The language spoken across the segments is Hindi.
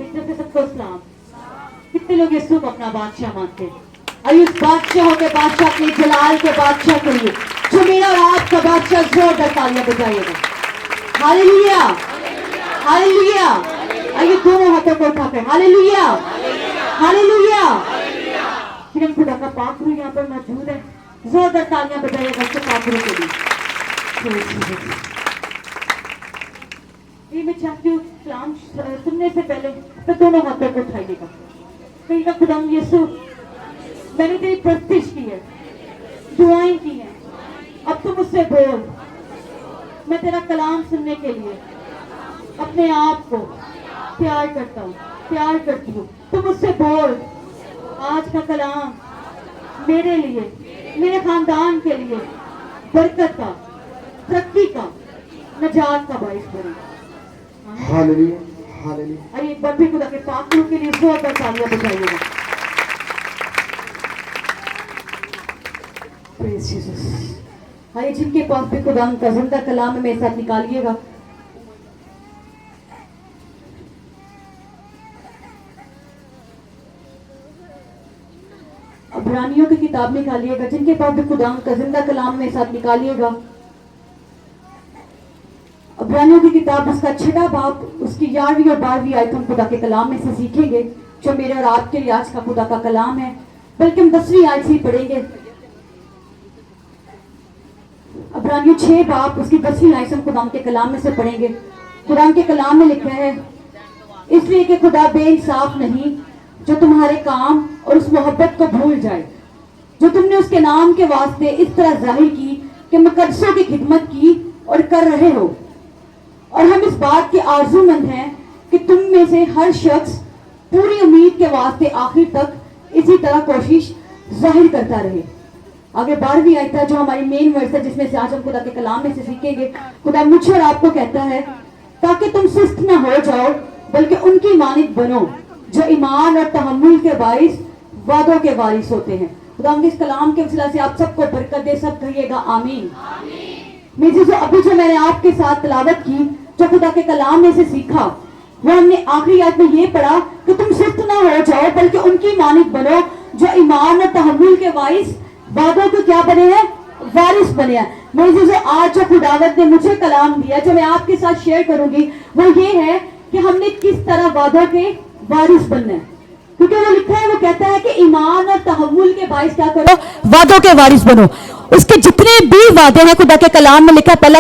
इज्जत से सबको सलाम। कितने लोग यीशु को अपना बादशाह मानते हैं? आइए उस बादशाहों के बादशाह के जलाल के बादशाह के लिए जो मेरा और आपका बादशाह जोरदार तालियां बजाइएगा। Hallelujah, hallelujah. आइए दोनों हाथों को उठाकर हालेलुया, हालेलुया। फिर हम खुदा का पाक रूह यहाँ पर मौजूद है, जोरदार तालियां बजाइएगा उसके पाक रूह के लिए। ये मैं चाहती हूँ कलाम सुनने से पहले तो दोनों हाथों को उठाइएगा। कहिएगा खुदा यीशु, मैंने तेरी प्रतिष्ठ की है, दुआएं की हैं, अब तुम मुझसे बोल। मैं तेरा कलाम सुनने के लिए अपने आप को प्यार करता हूँ, प्यार करती हूँ। तुम मुझसे बोल। आज का कलाम मेरे लिए, मेरे खानदान के लिए बरकत का, तरक्की का, नजात का बाइस बने। Hallelujah, hallelujah. आइए एक बार फिर खुदा के पाक रूह के लिए जोरदार तालियां बजाइएगा। Praise Jesus. आइए जिनके पास भी खुदा का जिंदा कलाम है मेरे साथ निकालिएगा। इब्रानियों की किताब निकालिएगा। जिनके पास भी खुदा का जिंदा कलाम मेरे साथ निकालिएगा। इब्रानियों की किताब उसका 6वां बाब उसकी 11वीं और 12वीं आयत हम खुदा के कलाम में से सीखेंगे, जो मेरे और आपके लिए आज का खुदा का कलाम है। बल्कि हम 10वीं आयत से ही पढ़ेंगे। इब्रानियों 6 बाब उसकी 10वीं आयत हम खुदा के कलाम में से पढ़ेंगे। खुदा के कलाम में लिखा है, इसलिए कि खुदा बेइंसाफ नहीं जो तुम्हारे काम और उस मोहब्बत को भूल जाए जो तुमने उसके नाम के वास्ते इस तरह जाहिर की कि मुकद्दसों की खिदमत की और कर रहे हो। और हम इस बात के आरजूमंद हैं कि तुम में से हर शख्स पूरी उम्मीद के वास्ते आखिर तक इसी तरह कोशिश जाहिर करता रहे। आगे 12वीं आयत है जो हमारी मेन वर्स है, जिसमें से आज हम खुदा के कलाम में से सीखेंगे। खुदा मुझे और आपको कहता है, ताकि तुम सुस्त न हो जाओ बल्कि उनकी मानित बनो जो ईमान और तहम्मुल के बाइस वादों के वारिस होते हैं। खुदा इस कलाम के वसीला से आप सबको बरकत दे। सब कहिएगा आमीन। मेरी जो अभी जो मैंने आपके साथ तिलावत की, जो खुदा के कलाम में से सीखा, वो हमने आखिरी आयत में ये पढ़ा कि तुम सुस्त ना हो जाओ बल्कि उनकी मानित बनो जो ईमान और तहम्मुल के वारिस वादों के क्या बने हैं, वारिस बने हैं। मेरी जो आज जो खुदावत ने मुझे कलाम दिया, जो मैं आपके साथ शेयर करूंगी, वो ये है कि हमने किस तरह वादों के वारिस बनना है। क्योंकि वो लिखा है, वो कहता है कि ईमान और तहम्मुल के बाइस क्या करो, वादों के वारिस बनो। उसके जितने भी वादे हैं खुदा के कलाम में लिखा है, पहला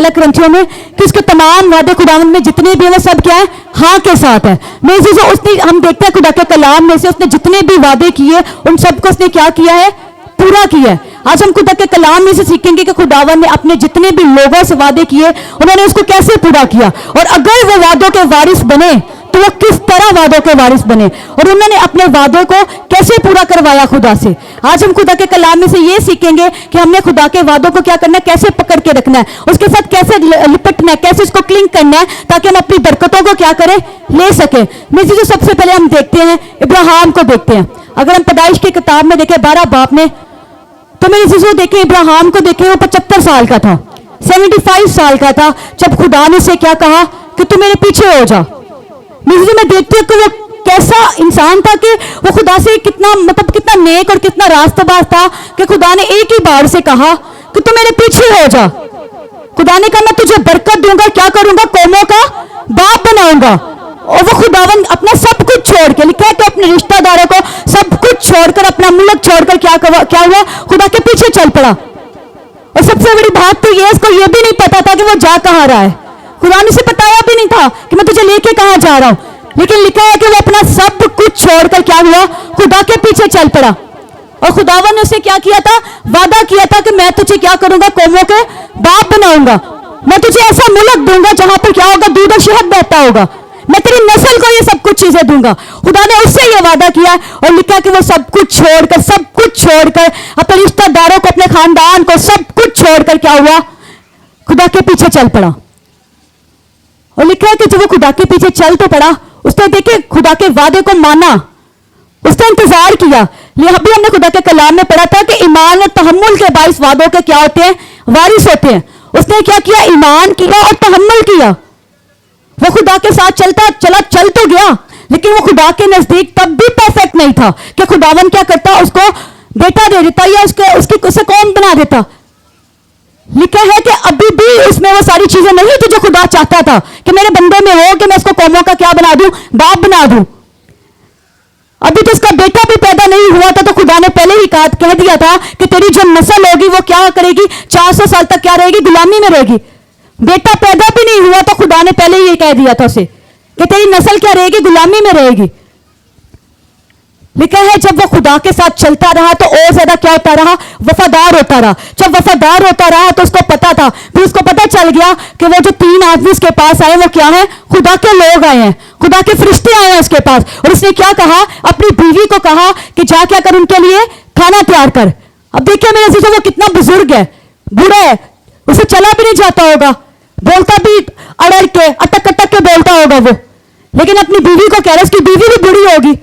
क्रंथियों में कि उसके तमाम वादे खुदावंद में जितने भी हैं वो सब क्या है, हाँ के साथ है। मैं इसे उसने हम देखते हैं खुदा के कलाम में से उसने जितने भी वादे किए उन सबको उसने क्या किया है, पूरा किया है। आज हम खुदा के कलाम में से सीखेंगे कि खुदावन ने अपने जितने भी लोगों से वादे किए उन्होंने उसको कैसे पूरा किया, और अगर वो वादों के वारिस बने तो वो किस तरह वादों के वारिस बने, और उन्होंने अपने वादों को कैसे पूरा करवाया खुदा से। आज हम खुदा के कलाम में से ये सीखेंगे कि हमने खुदा के वादों को क्या करना है, कैसे पकड़ के रखना है, उसके साथ कैसे लिपटना है, कैसे उसको क्लिंग करना है, ताकि हम अपनी बरकतों को क्या करें, ले सके। जो सबसे पहले हम देखते हैं इब्राहिम को देखते हैं। अगर हम पैदाइश की किताब में देखें 12 बाब में, तो मेरे जीजू देखे इब्राहिम को देखे, वो 75 साल का था, 75 साल का था जब खुदा ने से क्या कहा कि तू मेरे पीछे हो जा। मैं देखती हूँ कि वो कैसा इंसान था कि वो खुदा से कितना कितना नेक और कितना रास्तबाज था कि खुदा ने एक ही बार से कहा कि तू मेरे पीछे हो जा। खुदा ने कहा मैं तुझे बरकत दूंगा, क्या करूंगा, कौमों का बाप बनाऊंगा। और वो खुदावन अपना सब कुछ छोड़ के, लिखा है कि अपने रिश्तेदारों को सब कुछ छोड़कर, अपना मुल्क छोड़कर क्या हुआ, खुदा के पीछे चल पड़ा। और सबसे बड़ी बात तो ये, इसको ये भी नहीं पता था कि वो जा कहाँ रहा है। खुदा ने उसे बताया भी नहीं था कि मैं तुझे लेके कहाँ जा रहा हूँ, लेकिन लिखा है कि वो अपना सब कुछ छोड़कर क्या हुआ, खुदा के पीछे चल पड़ा। और खुदावन ने उसे क्या किया था, वादा किया था कि मैं तुझे क्या करूंगा, कौमों के बाप बनाऊंगा, मैं तुझे ऐसा मुल्क दूंगा जहां पर क्या होगा, दूध और शहद बहता होगा, मैं तेरी नस्ल को ये सब कुछ चीजें दूंगा। खुदा ने उससे ये वादा किया और लिखा कि वो सब कुछ छोड़कर अपने रिश्तेदारों को, अपने खानदान को, सब कुछ छोड़कर क्या हुआ, खुदा के पीछे चल पड़ा। और लिखा है कि जब वो खुदा के पीछे चल तो पड़ा, उसने देखे खुदा के वादे को माना, उसने इंतजार किया। अभी हमने खुदा के कलाम में पढ़ा था कि ईमान और तहम्मुल के बाइस वादों के क्या होते हैं, वारिस होते हैं। उसने क्या किया, ईमान किया और तहम्मुल किया। वो खुदा के साथ चल तो गया, लेकिन वो खुदा के नजदीक तब भी परफेक्ट नहीं था कि खुदावन क्या करता, उसको बेटा दे देता या उसे कौन बना देता। लिखा है कि अभी भी उसमें वो सारी चीजें नहीं थी जो खुदा चाहता था कि मेरे बंदे में हो कि मैं उसको कौमों का क्या बना दूं, बाप बना दूं। अभी तो उसका बेटा भी पैदा नहीं हुआ था, तो खुदा ने पहले ही कह दिया था कि तेरी जो नस्ल होगी वो क्या करेगी, 400 साल तक क्या रहेगी, गुलामी में रहेगी। बेटा पैदा भी नहीं हुआ तो खुदा ने पहले ही कह दिया था उसे कि तेरी नस्ल क्या रहेगी, गुलामी में रहेगी। लिखा है जब वो खुदा के साथ चलता रहा तो और ज्यादा क्या होता रहा, वफादार होता रहा। जब वफादार होता रहा तो उसको पता था, फिर उसको पता चल गया कि वो जो 3 आदमी उसके पास आए वो क्या है, खुदा के लोग आए हैं, खुदा के फरिश्ते आए हैं उसके पास। और उसने क्या कहा, अपनी बीवी को कहा कि जा क्या कर उनके लिए खाना तैयार कर। अब देखिए मेरे अजीजों, वो कितना बुजुर्ग है, बूढ़ा है, उसे चला भी नहीं जाता होगा, बोलता भी अड़ड़ के अटक अटक के बोलता होगा वो, लेकिन अपनी बीवी को कह रहा है, उसकी बीवी भी बूढ़ी होगी,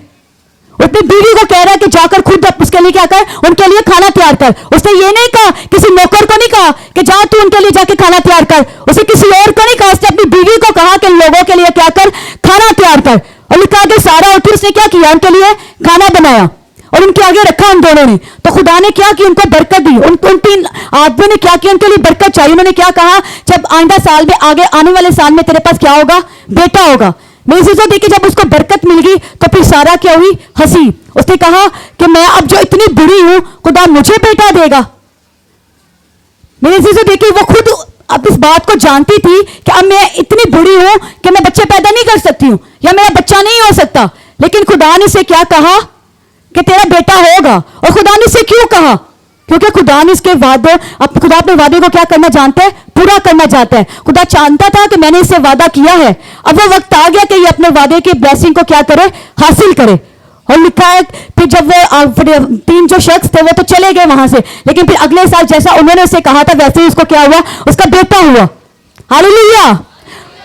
अपनी बीवी को कह रहा है कि जाकर खुद उसके लिए क्या कर, उनके लिए खाना तैयार कर। उसने ये नहीं कहा, किसी नौकर को नहीं कहा कि जा तू उनके लिए जाके खाना तैयार कर, उसे किसी और को नहीं कहा, उसने अपनी बीवी को कहा कि लोगों के लिए क्या कर, खाना तैयार कर। और लिखा कि सारा उठी, उसने क्या किया, उनके लिए खाना बनाया और उनके आगे रखा उन दोनों ने। तो खुदा ने क्या किया, उनको बरकत दी। उन 3 आदमियों ने क्या किया, उनके लिए बरकत चाहिए। उन्होंने क्या कहा, जब आइंदा साल में, आगे आने वाले साल में तेरे पास क्या होगा, बेटा होगा। मेरी चीजों देखिए, जब उसको बरकत मिल गई तो फिर सारा क्या हुई, हंसी। उसने कहा कि मैं अब जो इतनी बुरी हूं, खुदा मुझे बेटा देगा। मेरी चीजों देखिए, वो खुद अब इस बात को जानती थी कि अब मैं इतनी बुरी हूं कि मैं बच्चे पैदा नहीं कर सकती हूं या मेरा बच्चा नहीं हो सकता, लेकिन खुदा ने से क्या कहा कि तेरा बेटा होगा। और खुदा ने से क्यों कहा, क्योंकि खुदा ने इसके वादे, अब खुदा अपने वादे को क्या करना जानता है, पूरा करना चाहता है। खुदा जानता था कि मैंने इससे वादा किया है, अब वो वक्त आ गया कि ये अपने वादे की ब्लेसिंग को क्या करे, हासिल करे। और लिखा है फिर जब वो 3 जो शख्स थे वो तो चले गए वहां से, लेकिन फिर अगले साल जैसा उन्होंने उसे कहा था वैसे ही उसको क्या हुआ, उसका बेटा हुआ। हालेलुया।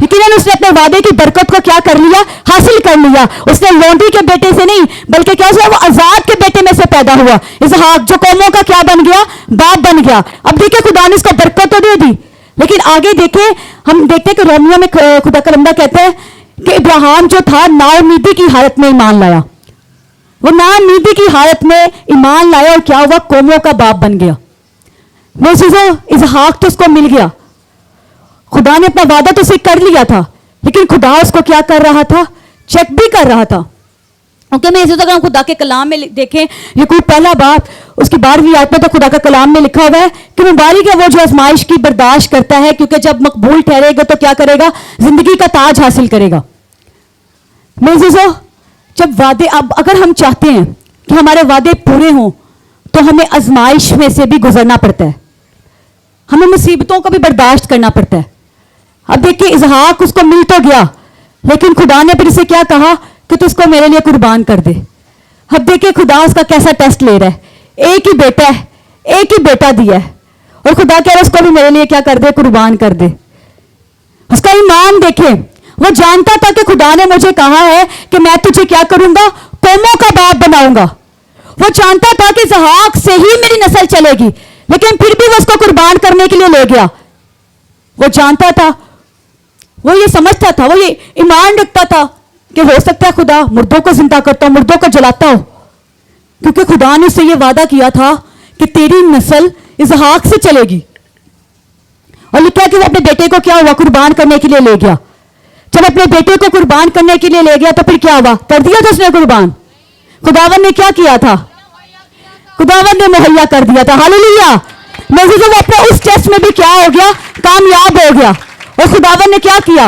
लेकिन उसने अपने वादे की बरकत को क्या कर लिया, हासिल कर लिया। उसने लोंडी के बेटे से नहीं, बल्कि क्या हुआ, वो आजाद के बेटे में से पैदा हुआ, इसहाक, जो कौमों का क्या बन गया, बाप बन गया। अब देखिए खुदा ने उसको बरकत तो दे दी, लेकिन आगे देखे, हम देखते हैं कि रोमियो में खुदा का बंदा कहते हैं कि इब्राहिम जो था नाउमीदी की हालत में ईमान लाया, वो नाउमीदी की हालत में ईमान लाया और क्या हुआ, कौमों का बाप बन गया। वो चीजों इसहाक तो उसको मिल गया, खुदा ने अपना वादा तो उसे कर लिया था, लेकिन खुदा उसको क्या कर रहा था, चेक भी कर रहा था। क्योंकि मैं इसी तरह हम खुदा के कलाम में देखें, याकूब पहला बाब उसकी 12वीं आयत में तो खुदा का कलाम में लिखा हुआ है कि मुबारक है वो जो आजमाइश की बर्दाश्त करता है, क्योंकि जब मकबूल ठहरेगा तो क्या करेगा, जिंदगी का ताज हासिल करेगा। मेरे अज़ीज़ों, जब वादे, अब अगर हम चाहते हैं कि हमारे वादे पूरे हों तो हमें आजमाइश में से भी गुजरना पड़ता है, हमें मुसीबतों को भी बर्दाश्त करना पड़ता है। अब देखिए इसहाक उसको मिल तो गया, लेकिन खुदा ने फिर से क्या कहा कि तू उसको मेरे लिए कुर्बान कर दे। अब देखिए खुदा उसका कैसा टेस्ट ले रहा है, एक ही बेटा है, एक ही बेटा दिया है, और खुदा कह रहा है उसको भी मेरे लिए क्या कर दे, कुर्बान कर दे। उसका ईमान देखे, वो जानता था कि खुदा ने मुझे कहा है कि मैं तुझे क्या करूंगा, कौमों का बाप बनाऊंगा। वो जानता था कि इसहाक से ही मेरी नस्ल चलेगी, लेकिन फिर भी वो उसको कुर्बान करने के लिए ले गया। वो जानता था, वो ये समझता था, वो ये ईमान रखता था कि हो सकता है खुदा मुर्दों को जिंदा करता हो, मुर्दों को जलाता हो, क्योंकि खुदा ने उससे ये वादा किया था कि तेरी नस्ल इसहाक से चलेगी। और लिखा कि वो अपने बेटे को क्या हुआ, कुर्बान करने के लिए ले गया। जब अपने बेटे को कुर्बान करने के लिए ले गया तो फिर क्या हुआ, कर दिया था उसने कुर्बान। खुदावन ने क्या किया था, खुदावन ने मुहैया कर दिया था। हालेलुया। मज़ीद वो अपने उस टेस्ट में भी क्या हो गया, कामयाब हो गया। और खुदावन ने क्या किया,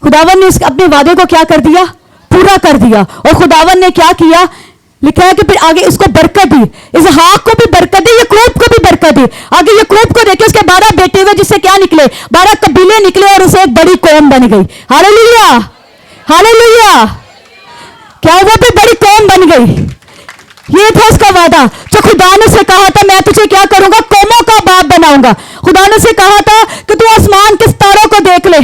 खुदावन ने अपने वादे को क्या कर दिया, पूरा कर दिया। और खुदावन ने क्या किया, लिखा है कि फिर आगे उसको बरकत दी, इसहाक को भी बरकत दी, याकूब को भी बरकत दी। आगे याकूब को देखे, उसके 12 बेटे हुए, जिससे क्या निकले, 12 कबीले निकले और उसे एक बड़ी कौम बन गई। Hallelujah, hallelujah. क्या हुआ, फिर बड़ी कौम बन गई। ये था उसका वादा जो खुदा ने उसे कहा था, मैं तुझे क्या करूंगा, कौमों का बाप बनाऊंगा। खुदा ने उसे कहा था कि तू आसमान के सितारों को देख ले,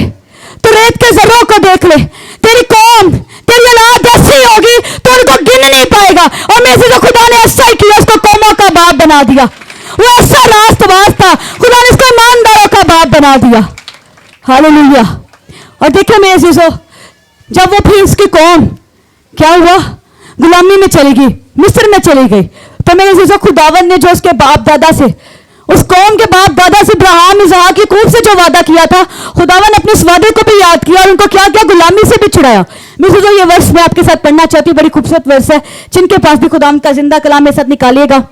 तू रेत के जर्रों को देख ले, तेरी कौम, तेरी औलाद ऐसी होगी तो उनको गिन नहीं पाएगा। और मैं से खुदा ने ऐसा ही किया, उसको कौमों का बाप बना दिया। वो ऐसा रास्तबाज था, खुदा ने उसको ईमानदारों का बाप बना दिया। हालेलुया। और देखिए मेरे अजीजों, जब वो फिर इसकी कौम क्या हुआ, गुलामी में चली गई, मिस्र में चली गई, तो मेरे अजीजों खुदावन ने जो उसके बाप दादा से, उस कौम के बाप दादा से इब्राहिम इसहाक याकूब से जो वादा किया था, खुदावन अपने इस वादे को भी याद किया और उनको क्या किया, गुलामी से भी छुड़ाया। मेरे अजीजों ये वर्ष मैं आपके साथ पढ़ना चाहती हूँ, बड़ी खूबसूरत वर्ष है, जिनके पास भी खुदावन का जिंदा कलाम मेरे साथ निकालिएगा।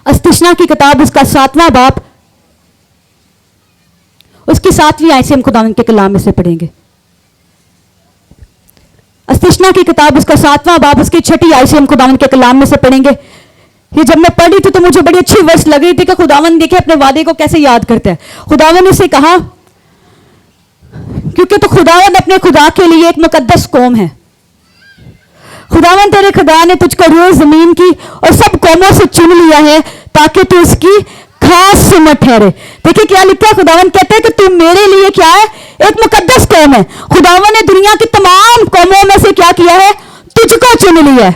अस्तिशना की किताब उसका 7वां बाब, उसकी 7वीं आयत से हम खुदावन के कलाम में से पढ़ेंगे। अस्तिशना की किताब उसका 7वां बाब, उसकी 6ठी आयत से हम खुदावन के कलाम में से पढ़ेंगे। ये जब मैं पढ़ी थी तो मुझे बड़ी अच्छी वर्ष लग रही थी कि खुदावन देखे अपने वादे को कैसे याद करते हैं। खुदावन ने उसे कहा, क्योंकि तो खुदावन अपने खुदा के लिए एक मुकद्दस कौम है। खुदावन तेरे खुदा ने तुझको रूए जमीन की और सब कौमों से चुन लिया है ताकि तू इसकी खास सिमत ठहरे। देखिए क्या लिखा है, खुदावन कहते हैं कि तू मेरे लिए क्या है, एक मुकद्दस कौम है। खुदावन ने दुनिया की तमाम कौमों में से क्या किया है, तुझको चुन लिया है।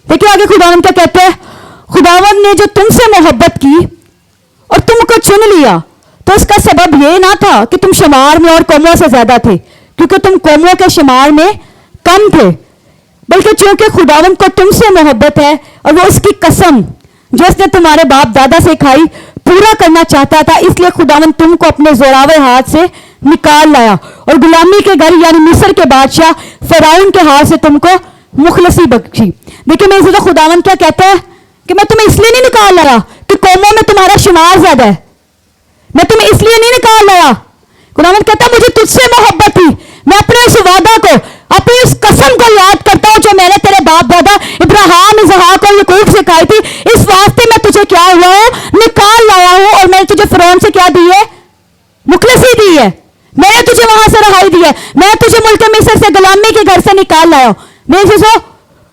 देखिए आगे खुदावन क्या कहते हैं, खुदावन ने जो तुमसे मोहब्बत की और तुमको चुन लिया, तो इसका सबब यह ना था कि तुम शुमार में और कौमों से ज्यादा थे, क्योंकि तुम कौमों के शुमार में कम थे, बल्कि चूंकि खुदावन को तुमसे मोहब्बत है और वो उसकी कसम जो उसने तुम्हारे बाप दादा से खाई पूरा करना चाहता था, इसलिए खुदावन तुमको अपने जोरावर हाथ से निकाल लाया और गुलामी के घर यानी मिस्र के बादशाह फराउन के हाथ से तुमको मुखलसी बख्शी। देखिए मेरे से खुदावन क्या कहता है कि मैं तुम्हें इसलिए नहीं निकाल लाया कि कौमों में तुम्हारा शुमार ज्यादा है, मैं तुम्हें इसलिए नहीं निकाल लाया। खुदावन कहता है मुझे तुझसे मोहब्बत थी, मैं अपने उस वादा को, अपनी उस कसम को याद करता हूं जो मैंने तेरे बाप दादा इब्राहिम इसहाक और याकूब से खाई थी। इस वास्ते मैं तुझे क्या हुआ हूं, निकाल लाया हूं और मैंने तुझे फिरौन से क्या दी है, मुखलसी दी है, मैंने तुझे वहां से रहाई दी है, मैं तुझे मुल्क मिस्र से गुलामी के घर से निकाल लाया हूं। मेरे से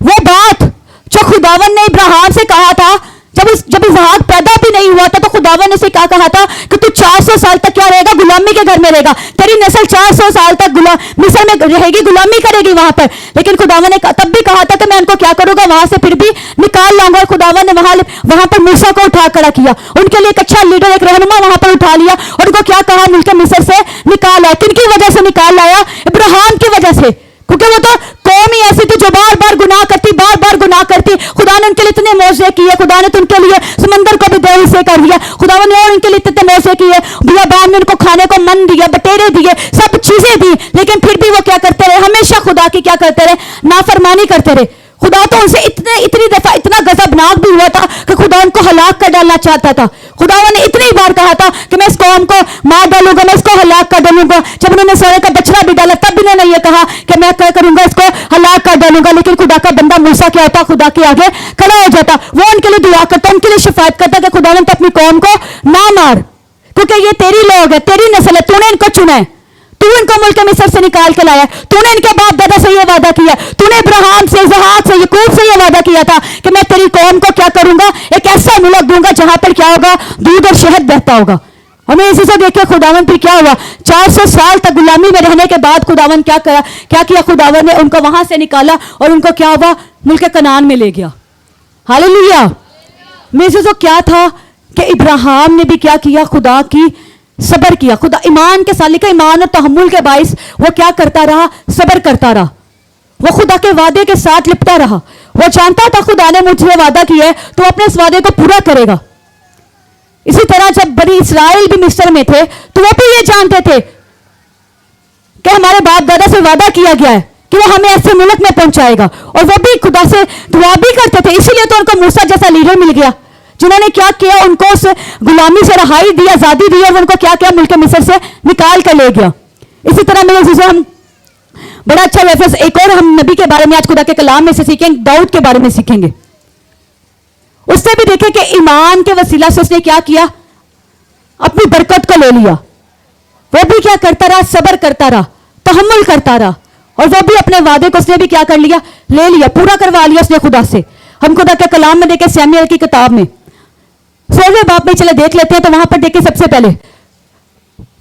वो बात जो खुदावन ने इब्राहिम से कहा था, जब इसहाक पैदा भी नहीं हुआ था, तो खुदावन ने उसे क्या कहा था कि तू 400 साल तक क्या रहेगा, गुलामी के घर में रहेगा, तेरी नस्ल 400 साल तक मिस्र में रहेगी, गुलामी करेगी वहां पर। लेकिन खुदावन ने तब भी कहा था कि मैं उनको क्या करूंगा, वहां से फिर भी निकाल लाऊंगा। और खुदावन ने वहां पर मूसा को उठा खड़ा किया, उनके लिए एक अच्छा लीडर, एक रहनुमा वहां पर उठा लिया और उनको क्या कहा, मुल्क मिस्र से निकाल लाया। किनकी वजह से निकाल लाया, इब्राहिम की वजह से, क्योंकि वो तो कौम ही ऐसी थी जो बार बार गुनाह करती। खुदा ने उनके लिए इतने मौजे किए, खुदा ने तो उनके लिए समंदर को भी 2 हिस्से कर दिया, खुदावन ने और उनके लिए इतने मौजे किए, बियाबान में उनको खाने को मन दिया, बटेरे दिए, सब चीजें दी, लेकिन फिर भी वो क्या करते रहे, हमेशा खुदा की क्या करते रहे, नाफरमानी करते रहे। खुदा तो उनसे इतनी दफा इतना गजबनाक भी हुआ था कि खुदा उनको हलाक कर डालना चाहता था। खुदावन ने इतनी बार कहा था कि मैं इस कौम को मार डालूंगा, मैं इसको हलाक कर डालूंगा। जब उन्होंने सोने का बछड़ा भी डाला तब उन्होंने ये कहा कि मैं क्या करूंगा, इसको हलाक कर डालूंगा। लेकिन खुदा का बंदा मूसा क्या होता, खुदा के आगे खड़ा हो जाता, वो उनके लिए दुआ करता, उनके लिए शिफायत करता कि खुदावन तो अपनी कौम को ना मार, क्योंकि ये तेरी लोग है, तेरी नस्ल है, तूने इनको चुना है, तू इनको मुल्क मिस्र से निकाल के लाया, तूने इनके बाप दादा से ये वादा किया, तूने इब्राहिम से, इसहाक से, याकूब से ये वादा किया था कि मैं तेरी कौम को क्या करूंगा, एक ऐसा मुल्क दूंगा जहां पर क्या होगा, दूध और शहद बहता होगा। हमें इसी से देखिए खुदावन फिर क्या हुआ, 400 साल तक गुलामी में रहने के बाद खुदावन क्या किया, खुदावन ने उनको वहां से निकाला और उनको क्या हुआ, मुल्क कनान में ले गया। हालेलुया। में से तो क्या था कि इब्राहिम ने भी क्या किया, खुदा की सबर किया, खुदा ईमान के साथ लिखा, ईमान और तहम्मुल के बाइस वो क्या करता रहा, सबर करता रहा, वो खुदा के वादे के साथ लिपटा रहा। वो जानता था खुदा ने मुझसे वादा किया है तो अपने इस वादे को पूरा करेगा। इसी तरह जब बनी इस्राएल भी मिस्र में थे तो वो भी ये जानते थे कि हमारे बाप दादा से वादा किया गया है कि वो हमें ऐसे मुल्क में पहुंचाएगा, और वो भी खुदा से दुआ भी करते थे। इसीलिए तो उनको मूसा जैसा लीडर मिल गया जिन्होंने क्या किया, उनको उस गुलामी से रहाई दी, आजादी दी और उनको क्या किया, मुल्क मिस्र से निकाल कर ले गया। इसी तरह मेरे अजीजों, हम बड़ा अच्छा रेफरेंस एक और हम नबी के बारे में आज खुदा के कलाम में से सीखेंगे, दाऊद के बारे में सीखेंगे। उससे भी देखें कि ईमान के वसीला से उसने क्या किया, अपनी बरकत को ले लिया। वो भी क्या करता रहा, सबर करता रहा, तहम्मुल करता रहा, और वो भी अपने वादे को उसने भी क्या कर लिया, ले लिया, पूरा करवा लिया उसने खुदा से। हम खुदा के कलाम में देखें, सैमुएल की किताब में 16वें बाब में चले देख लेते हैं, तो वहां पर देखिए सबसे पहले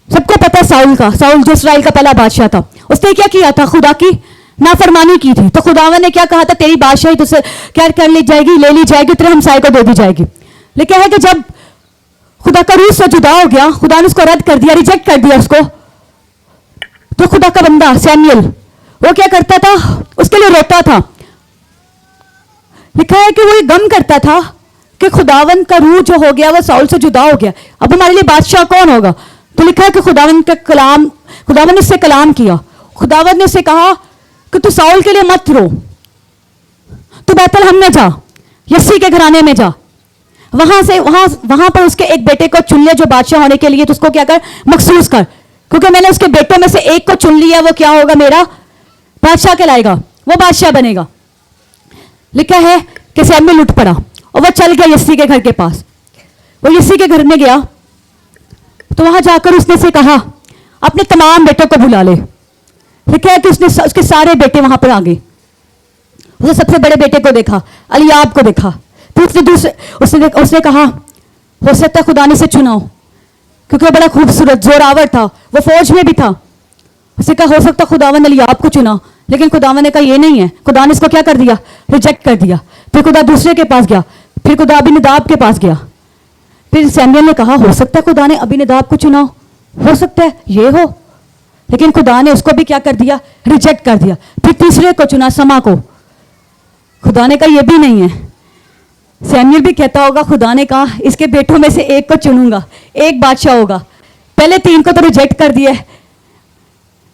सबको पता है साउल जो इस्राएल का पहला बादशाह था, उसने क्या किया था, खुदा की नाफरमानी की थी। तो खुदावन ने क्या कहा था, तेरी बादशाही तुझसे क्या कर ली जाएगी, ले ली जाएगी, तेरे हमसाए को दे दी जाएगी। लेकिन है कि जब खुदा का रूह से जुदा हो गया, खुदा ने उसको रद्द कर दिया, रिजेक्ट कर दिया उसको, तो खुदा का बंदा सैमुअल वो क्या करता था, उसके लिए रोता था। लिखा है कि वो ये गम करता था कि खुदावंद का रूह जो हो गया वो साउल से जुदा हो गया, अब हमारे लिए बादशाह कौन होगा। तो लिखा है कि खुदावंद ने उससे कलाम किया। खुदावंद ने उससे कहा कि तू साउल के लिए मत रो, तू बैतलहम में जा, यस्सी के घराने में जा, वहां पर उसके एक बेटे को चुन ले जो बादशाह होने के लिए, तो उसको क्या कर, मखसूस कर, क्योंकि मैंने उसके बेटों में से एक को चुन लिया, वो क्या होगा, मेरा बादशाह कहलाएगा, वो बादशाह बनेगा। लिखा है कि सैमुएल उठ पड़ा और वह चल गया यस्सी के घर के पास। वो यस्सी के घर में गया तो वहां जाकर उसने से कहा अपने तमाम बेटों को बुला ले। लिखा है कि उसके सारे बेटे वहां पर आ गए। उसने सबसे बड़े बेटे को देखा, अलियाब को देखा। फिर उसने कहा हो सकता है खुदा ने से चुना हो, क्योंकि वो बड़ा खूबसूरत जोरावर था, वो फौज में भी था। उसने कहा हो सकता खुदावन अलियाब को चुना, लेकिन खुदावन ने कहा ये नहीं है। खुदा ने इसको क्या कर दिया, रिजेक्ट कर दिया। फिर खुदा दूसरे के पास गया, फिर खुदा अबीनदाब के पास गया। फिर सैमुएल ने कहा हो सकता है खुदा ने अबीनदाब को चुना हो सकता है ये हो, लेकिन खुदा ने उसको भी क्या कर दिया, रिजेक्ट कर दिया। फिर तीसरे को चुना, समा को। खुदा ने कहा ये भी नहीं है। सैमुएल भी कहता होगा खुदा ने कहा इसके बेटों में से एक को चुनूंगा, एक बादशाह होगा। पहले तीन को तो रिजेक्ट कर दिया।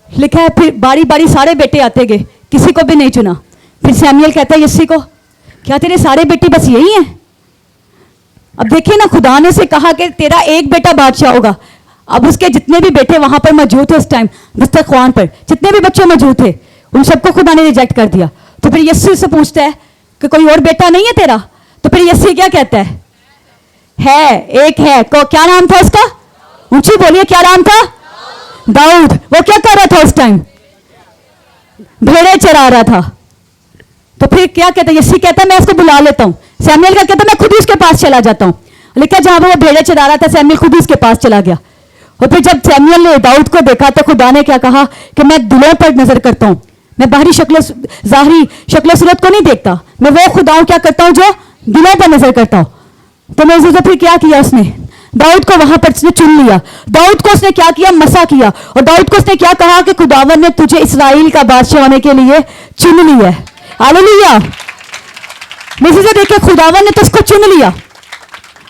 लिखा है फिर बारी बारी सारे बेटे आते गए, किसी को भी नहीं चुना। फिर सैमुएल कहता है यस्सी को, क्या तेरे सारे बेटे बस यही हैं? अब देखिए ना, खुदा ने से कहा कि तेरा एक बेटा बादशाह होगा। अब उसके जितने भी बेटे वहां पर मौजूद थे उस टाइम दस्तरख्वान पर, जितने भी बच्चे मौजूद थे, उन सबको खुदा ने रिजेक्ट कर दिया। तो फिर यस्सी से पूछता है कि कोई और बेटा नहीं है तेरा? तो फिर यस्सी क्या कहता है एक है। क्या नाम था उसका? ऊंची बोलिए, क्या नाम था? दाऊद। वो क्या कर रहा था उस टाइम? भेड़े चरा रहा था। तो फिर क्या कहता है यस्सी, कहता है मैं उसको बुला लेता हूं। सैमुएल का कहता मैं खुद ही उसके पास चला जाता हूं। लिखा जहां वो भेड़े चरा रहा था सैमुएल खुद ही उसके पास चला गया। और फिर जब सैमुएल ने दाऊद को देखा तो खुदा ने क्या कहा कि मैं दिलों पर नजर करता हूं, मैं बाहरी जाहिरी शक्ल सूरत को नहीं देखता, मैं वो खुदा हूं क्या करता हूं जो दिलों पर नजर करता हूं। तो मैं फिर क्या किया, उसने दाऊद को वहां पर उसने चुन लिया। दाऊद को उसने क्या किया, मसा किया। और दाऊद को उसने क्या कहा कि खुदावन ने तुझे इस्राएल का बादशाह होने के लिए चुन लिया है। हालेलुया। से देखे खुदावन ने तो उसको चुन लिया।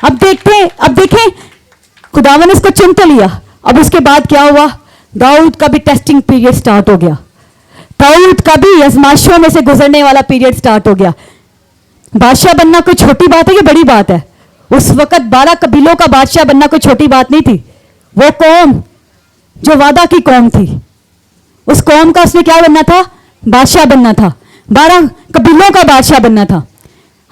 अब देखें खुदावन ने इसको चुन तो लिया। अब उसके बाद क्या हुआ, दाऊद का भी टेस्टिंग पीरियड स्टार्ट हो गया। दाऊद का भी आजमाइशों में से गुजरने वाला पीरियड स्टार्ट हो गया। बादशाह बनना कोई छोटी बात है, ये बड़ी बात है। उस वक्त 12 कबीलों का बादशाह बनना कोई छोटी बात नहीं थी। वो कौम जो वादा की कौम थी, उस कौम का उसने क्या बनना था, बादशाह बनना था। 12 कबीलों का बादशाह बनना था।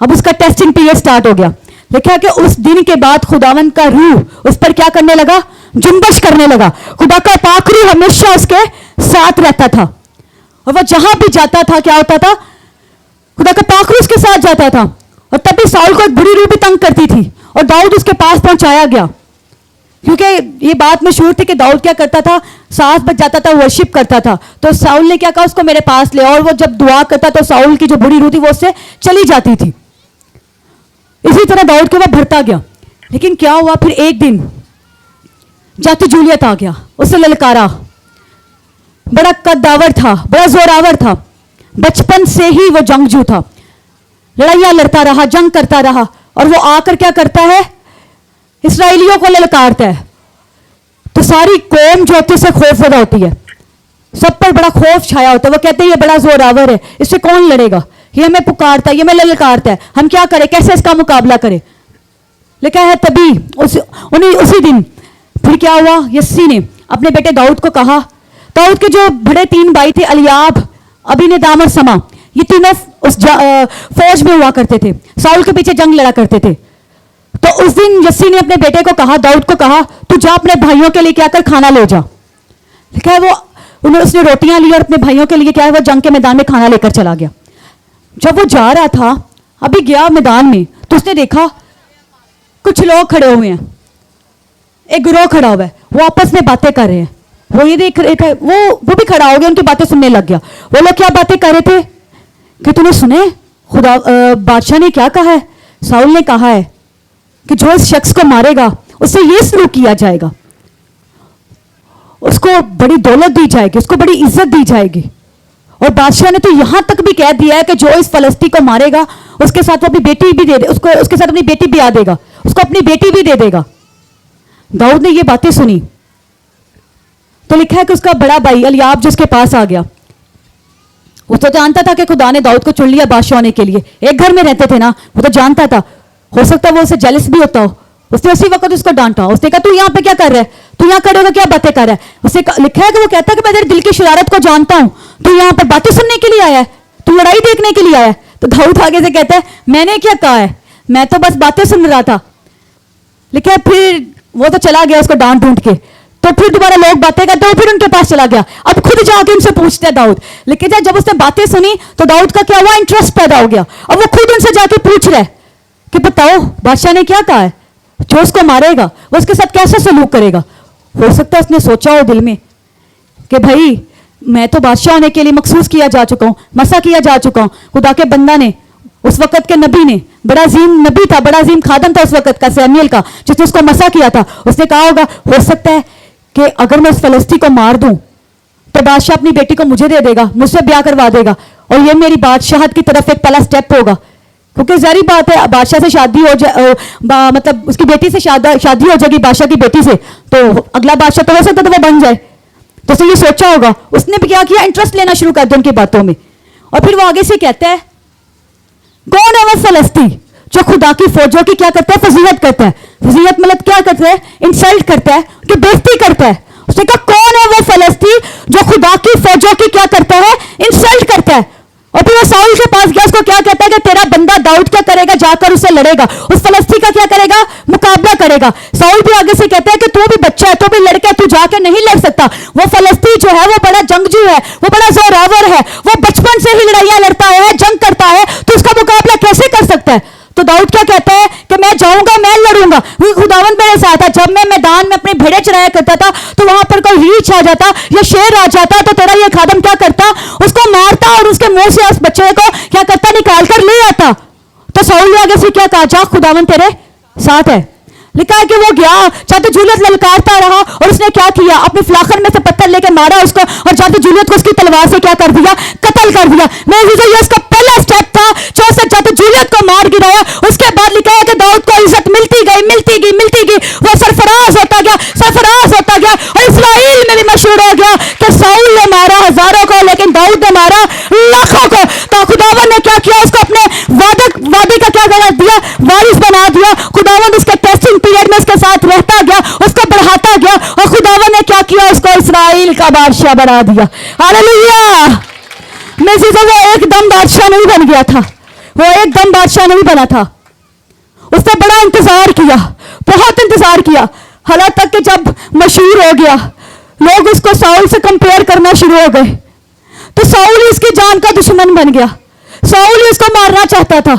अब उसका टेस्टिंग पीरियड स्टार्ट हो गया। लिखा कि उस दिन के बाद खुदावन का रूह उस पर क्या करने लगा, जुम्बश करने लगा। खुदा का पाक रूह हमेशा उसके साथ रहता था, और वह जहां भी जाता था क्या होता था, खुदा का पाक रूह उसके साथ जाता था। और तभी साउल को एक बुरी रूह भी तंग करती थी, और दाऊद उसके पास पहुंचाया गया। क्योंकि ये बात मशहूर थी कि दाऊद क्या करता था, सांस बच जाता था, वर्शिप करता था। तो साउल ने क्या कहा, उसको मेरे पास ले। और वो जब दुआ करता तो साउल की जो बुरी रूह थी वो उससे चली जाती थी। इसी तरह दाऊद के वह भरता गया। लेकिन क्या हुआ, फिर एक दिन जाति जूलियत आ गया, उससे ललकारा। बड़ा कद्दावर था, बड़ा जोरावर था, बचपन से ही वो जंगजू था, लड़ाइयां लड़ता रहा, जंग करता रहा। और वो आकर क्या करता है, इसराइलियों को ललकारता है। तो सारी कौम जो होती है उससे खौफजदा होती है, सब पर बड़ा खौफ छाया होता है। वो कहते हैं ये बड़ा जोरावर है, इससे कौन लड़ेगा, ये हमें पुकारता है, ये हमें ललकारता है, हम क्या करें, कैसे इसका मुकाबला करें। लिखा है तभी उसी दिन फिर क्या हुआ, यस्सी ने अपने बेटे दाऊद को कहा। दाऊद के जो बड़े 3 भाई थे, अलियाब, अबीनदाब और समा, ये तीनों उस फौज में हुआ करते थे, साउल के पीछे जंग लड़ा करते थे। तो उस दिन यस्सी ने अपने बेटे को कहा, दाऊद को कहा, तू जा अपने भाइयों के लिए क्या कर, खाना ले जा। लिखा है उसने रोटियां ली और अपने भाइयों के लिए क्या है, वो जंग के मैदान में खाना लेकर चला गया। जब वो जा रहा था, अभी गया मैदान में, तो उसने देखा कुछ लोग खड़े हुए हैं, एक गिरोह खड़ा हुआ है, वो आपस में बातें कर रहे हैं। वो ये देख रहे थे, वो भी खड़ा हो गया, उनकी बातें सुनने लग गया। वो लोग क्या बातें कर रहे थे कि तूने सुने खुदा बादशाह ने क्या कहा है, साउल ने कहा है कि जो इस शख्स को मारेगा उससे ये सलूक किया जाएगा। उसको बड़ी दौलत दी जाएगी, उसको बड़ी इज्जत दी जाएगी। और बादशाह ने तो यहां तक भी कह दिया है कि जो इस फलस्ती को मारेगा उसके साथ वो अपनी बेटी भी दे दे, उसको उसके साथ अपनी बेटी भी आ देगा, उसको अपनी बेटी भी दे देगा। दाऊद ने ये बातें सुनी तो लिखा है कि उसका बड़ा भाई एलियाब जिसके पास आ गया, वो तो जानता था कि खुदा ने दाऊद को चुन लिया बादशाह होने के लिए, एक घर में रहते थे ना, वो तो जानता था। हो सकता है वो उसे जेलस भी होता हो। उसने उसी वक्त उसको डांटा, उसने कहा तू यहाँ पे क्या कर रहा है, तू यहाँ खड़े होकर क्या बातें कर रहा है। उसे लिखा है कि वो कहता है कि मैं तेरे दिल की शरारत को जानता हूं, तू यहाँ पर बातें सुनने के लिए आया है, तू लड़ाई देखने के लिए आया है। तो दाऊद आगे से कहता है मैंने क्या कहा है, मैं तो बस बातें सुन रहा था। लिखा है फिर वो तो चला गया उसको डांट ढूंढ के, तो फिर दोबारा लोग बातें करते हो, फिर उनके पास चला गया। अब खुद जाके उनसे पूछते हैं दाऊद। लेकिन जब उसने बातें सुनी तो दाऊद का क्या हुआ, इंटरेस्ट पैदा हो गया। अब वो खुद उनसे जाके पूछ रहा है कि बताओ बादशाह ने क्या कहा है, जो उसको मारेगा वो उसके साथ कैसा सलूक करेगा। हो सकता है उसने सोचा हो दिल में कि भाई मैं तो बादशाह होने के लिए मखसूस किया जा चुका हूं, मसा किया जा चुका हूं। खुदा के बंदा ने, उस वक्त के नबी ने, बड़ा अजीम नबी था, बड़ा अजीम खादम था उस वक्त का, सैमुएल का, जिसने उसको मसा किया था। उसने कहा होगा हो सकता है कि अगर मैं इस फलस्ती को मार दूं तो बादशाह अपनी बेटी को मुझे दे देगा, मुझसे ब्याह करवा देगा, और ये मेरी बादशाहत की तरफ एक पहला स्टेप होगा। क्योंकि जारी बात है बादशाह से शादी हो जाए, मतलब उसकी बेटी से शादी हो जाएगी बादशाह की बेटी से, तो अगला बादशाह तो हो सकता है तो वो बन जाए। तो उसने ये सोचा होगा, उसने भी क्या किया, इंटरेस्ट लेना शुरू कर दिया उनकी बातों में। और फिर वो आगे से कहता है कौन है वो फलस्ती जो खुदा की फौजों की क्या करता है, फजीहत करता है। फजीहत मतलब क्या करता है, इंसल्ट करता है, उनकी बेइज्जती करता है। उसने कहा कौन है वो फलस्ती जो खुदा की फौजों की क्या करता है, इंसल्ट करता है। और फिर वो साउल के पास गया, उसको क्या कहता है कि तेरा बंदा दाऊद क्या करेगा, जाकर उसे लड़ेगा, उस फलस्ती का क्या करेगा, मुकाबला करेगा। साउल भी आगे से कहता है कि तू भी बच्चा है, तू भी लड़का है, तू जाकर नहीं लड़ सकता। वो फलस्ती जो है वो बड़ा जंगजू है, वो बड़ा जोरावर है, वो बचपन से ही लड़ाइयां लड़ता है, जंग करता है, तो उसका मुकाबला कैसे कर सकता है। तो दाऊद क्या कहता है कि मैं जाऊंगा, मैं लड़ूंगा, खुदावन मेरे साथ है। जब मैं मैदान में अपने भेड़े चराया करता था तो वहां पर कोई रीछ आ जाता या शेर आ जाता तो तेरा ये खादम क्या करता, उसको मारता और उसके मुंह से उस बच्चे को क्या करता, निकाल कर ले आता। तो साउल ने आगे से क्या कहा, जा खुदावन तेरे साथ है। लिखा है कि वो गया, जाते जूलियत ललकारता रहा, और उसने क्या किया, अपने फ्लाखन में से पत्थर लेकर मारा उसको, और जाते जूलियत को उसकी तलवार से क्या कर दिया, कत्ल कर दिया। मैं ये उसका पहला स्टेप था जो उसने जाते जूलियत को मार गिराया। उसके बाद लिखा है कि दाऊद को इज्जत मिलती गई, मिलती गई, मिलती गई, वो सरफराज होता गया, सरफराज होता गया, और इस्राएल में भी मशहूर हो गया कि साउल ने मारा हजारों को लेकिन दाऊद ने मारा लाखों को। तो खुदावन ने क्या किया, उसको अपने वादे का क्या बना दिया, वारिस बना दिया। खुदावन उसके टेस्टिंग पीरियड में उसके साथ रहता गया, उसको बढ़ाता गया, और खुदावन ने क्या किया, उसको इस्राएल का बादशाह बना दिया। हालेलुया। मैं सीधा वो एकदम बादशाह नहीं बन गया था, वो एकदम बादशाह नहीं बना था। उसने बड़ा इंतजार किया, बहुत इंतजार किया, हालां तक कि जब मशहूर हो गया लोग उसको साउल से कंपेयर करना शुरू हो गए, तो साउल ही इसकी जान का दुश्मन बन गया। साउल ही उसको मारना चाहता था,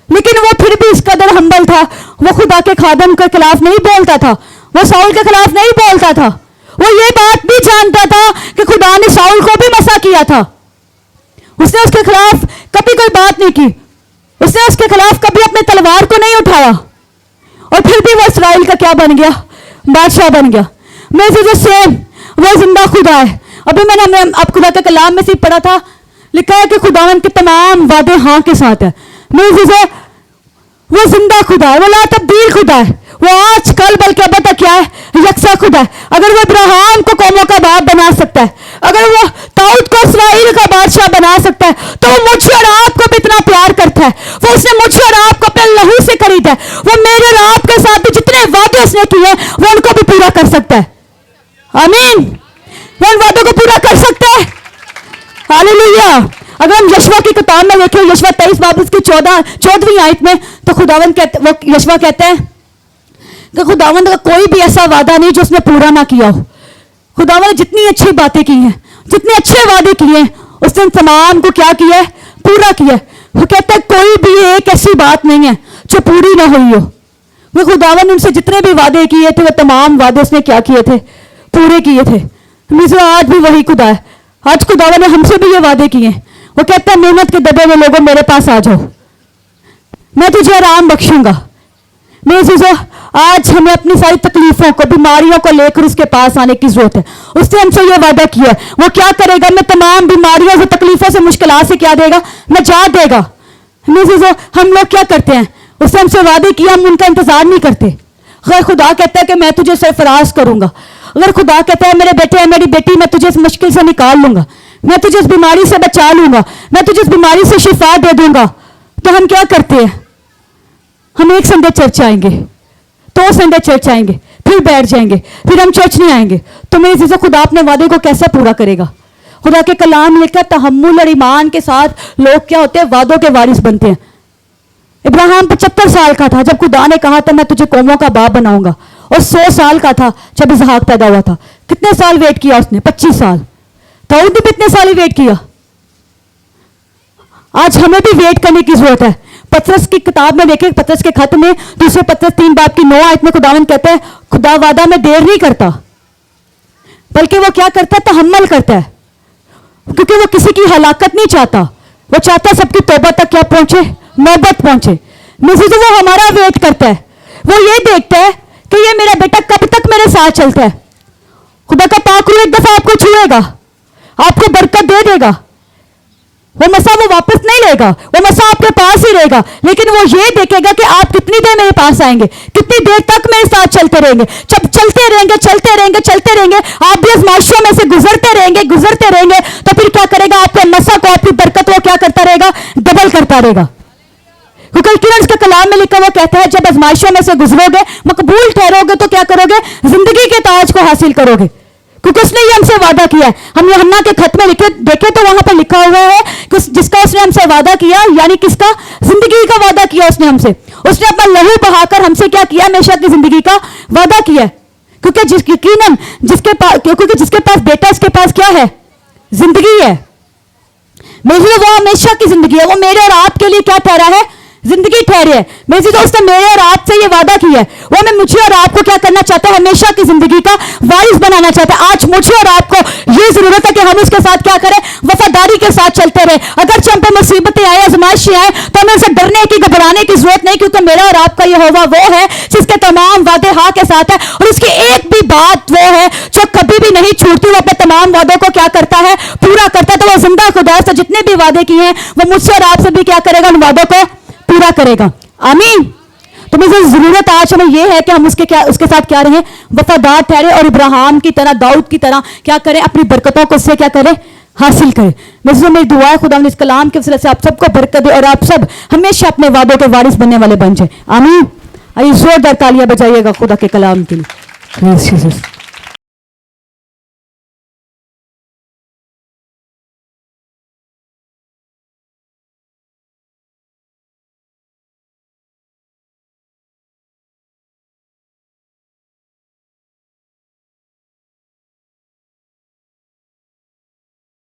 लेकिन वो फिर भी इस कदर हम्बल था, वो खुदा के खादम के खिलाफ नहीं बोलता था, वो साउल के खिलाफ नहीं बोलता था। वो ये बात भी जानता था कि खुदा ने साउल को भी मसा किया था, उसने उसके खिलाफ कभी कोई बात नहीं की, उसने उसके खिलाफ कभी अपने तलवार को नहीं उठाया, और फिर भी वो इस्राएल का क्या बन गया, बादशाह बन गया। मैं जो सेम वो जिंदा खुदा है। अभी मैंने आप खुदा के कलाम में से पढ़ा था, लिखा है कि खुदावन के तमाम वादे हाँ के साथ है। मैं वो जिंदा खुदा है, वो ला तब्दील खुदा है, वो आज कल बल्कि अब तक क्या है, यकसा खुदा है। अगर वो इब्राहिम को कौमों का बाप बना सकता है, अगर वो दाऊद को इस्राएल का बादशाह बना सकता है, तो वो मुझे और आपको भी इतना प्यार करता है। वो उसने मुझे और आपको अपने लहू से खरीदा है। वो मेरे और आपके साथ भी जितने वादे उसने किए वो उनको भी पूरा कर सकता है। आमीन। वो उन वादों को पूरा कर सकता है। हालेलुया। अगर हम यशवा की किताब में देखें, यशवा 23 बाब की 14वीं आयत में, तो खुदावन कहते, वो यशवा कहते हैं कि खुदावन का कोई भी ऐसा वादा नहीं जो उसने पूरा ना किया हो। खुदावन ने जितनी अच्छी बातें की हैं, जितने अच्छे वादे किए, उसने तमाम को क्या किया है, पूरा किया। वो कहते हैं कोई भी एक ऐसी बात नहीं है जो पूरी ना हुई हो। वो खुदावन ने उनसे जितने भी वादे किए थे वो तमाम वादे उसने क्या किए थे, पूरे किए थे। मिज़रा आज भी वही खुदा है। आज खुदावन ने हमसे भी ये वादे किए। वो कहता है मेहनत के दबे हुए लोगों मेरे पास आ जाओ, मैं तुझे आराम बख्शूंगा। मैं आज हमें अपनी सारी तकलीफों को, बीमारियों को लेकर उसके पास आने की जरूरत है। उसने हमसे ये वादा किया, वो क्या करेगा? मैं तमाम बीमारियों से, तकलीफों से, मुश्किलात से क्या देगा? निजात देगा। हम लोग क्या करते हैं? उसने हमसे वादे किया, हम उनका इंतजार नहीं करते। अगर खुदा कहता है कि मैं तुझे सरफराज करूंगा, अगर खुदा कहता है मेरे बेटे, मेरी बेटी, मैं तुझे इस मुश्किल से निकाल लूंगा, मैं तुझे इस बीमारी से बचा लूंगा, मैं तुझे इस बीमारी से शिफा दे दूंगा, तो हम क्या करते हैं? हम एक संडे चर्च आएंगे, 2 संडे चर्च आएंगे, फिर बैठ जाएंगे, फिर हम चर्च नहीं आएंगे। तो मेरे चीज़ों, खुदा अपने वादे को कैसे पूरा करेगा? खुदा के कलाम में लिखा, तहम्मुल और ईमान के साथ लोग क्या होते हैं? वादों के वारिस बनते हैं। इब्राहिम 75 साल का था जब खुदा ने कहा था मैं तुझे कौमों का बाप बनाऊंगा, और 100 साल का था जब इसहाक पैदा हुआ था। कितने साल वेट किया उसने? 25 साल। दाऊद ने कितने साल ही वेट किया? आज हमें भी वेट करने की जरूरत है। पतरस की किताब में देखें, पतरस के खत में, दूसरे पतरस 3 बाब की 9 आयत में खुदावंद कहता है, खुदा वादा में देर नहीं करता, बल्कि वो क्या करता है? तहम्मुल करता है, क्योंकि वो किसी की हलाकत नहीं चाहता। वो चाहता है सबकी तौबा तक क्या पहुंचे? नौबत पहुंचे। मसीह वो हमारा वेट करता है। वो ये देखता है कि ये मेरा बेटा कब तक मेरे साथ चलता है। खुदा का पाक रूह एक दफा आपको छुएगा, आपको बरकत दे देगा। वो मसा वो वापस नहीं लेगा, वो मसा आपके पास ही रहेगा, लेकिन वो ये देखेगा कि आप कितनी देर मेरे पास आएंगे, कितनी देर तक मेरे साथ चलते रहेंगे। जब चलते रहेंगे, चलते रहेंगे, चलते रहेंगे, आप भी आजमाइशों में से गुजरते रहेंगे, गुजरते रहेंगे, तो फिर क्या करेगा? आपके मसा को, आपकी बरकत वो क्या करता रहेगा? डबल करता रहेगा। क्योंकि किरण के कलाम में लिखा हुआ कहता है, जब आजमाइशों में से गुजरोगे, मकबूल ठहरोगे, तो क्या करोगे? जिंदगी के ताज को हासिल करोगे, क्योंकि उसने ये हमसे वादा किया है। हम यूहन्ना के खत में देखे तो वहां पर लिखा हुआ है कि जिसका उसने हमसे वादा किया, यानी किसका? जिंदगी का वादा किया उसने हमसे। उसने अपना लहू बहाकर हमसे क्या किया? हमेशा की जिंदगी का वादा किया है। क्योंकि यकीनन जिसके पास बेटा, इसके पास क्या है? जिंदगी है। मेरे वो हमेशा की जिंदगी है। वो मेरे और आपके लिए क्या ठहरा है? जिंदगी ठहरी है। मेरे दोस्त ने मेरे और आपसे ये वादा किया है, वो हमें, मुझे और आपको क्या करना चाहता है? हमेशा की जिंदगी का वारिस बनाना चाहता है। आज मुझे और आपको ये जरूरत है कि हम उसके साथ क्या करें? वफादारी के साथ चलते रहे। अगर हम पे मुसीबतें आए, आजमाइशें आए, तो हमें उसे डरने की, घबराने की जरूरत नहीं, क्योंकि मेरा और आपका यहोवा वो है जिसके तमाम वादे हाँ के साथ है, और उसकी एक भी बात वो है जो कभी भी नहीं छूटती। वो अपने तमाम वादों को क्या करता है? पूरा करता है। तो वो जिंदा खुदा है, तो जितने भी वादे किए हैं वो मुझसे और आपसे भी क्या करेगा? उन वादों को पूरा करेगा। आमीन। तो मुझे जरूरत आज हमें यह है कि हम उसके साथ क्या रहें? वफादार ठहरे, और इब्राहिम की तरह, दाऊद की तरह क्या करें? अपनी बरकतों को उससे क्या करें? हासिल करें। मेरी दुआ है खुदा इस कलाम के वसीले से आप सबको बरकत दे, और आप सब हमेशा अपने वादों के वारिस बनने वाले बन जाए। आमीन। आइए जोरदार तालियां बजाइएगा खुदा के कलाम के लिए।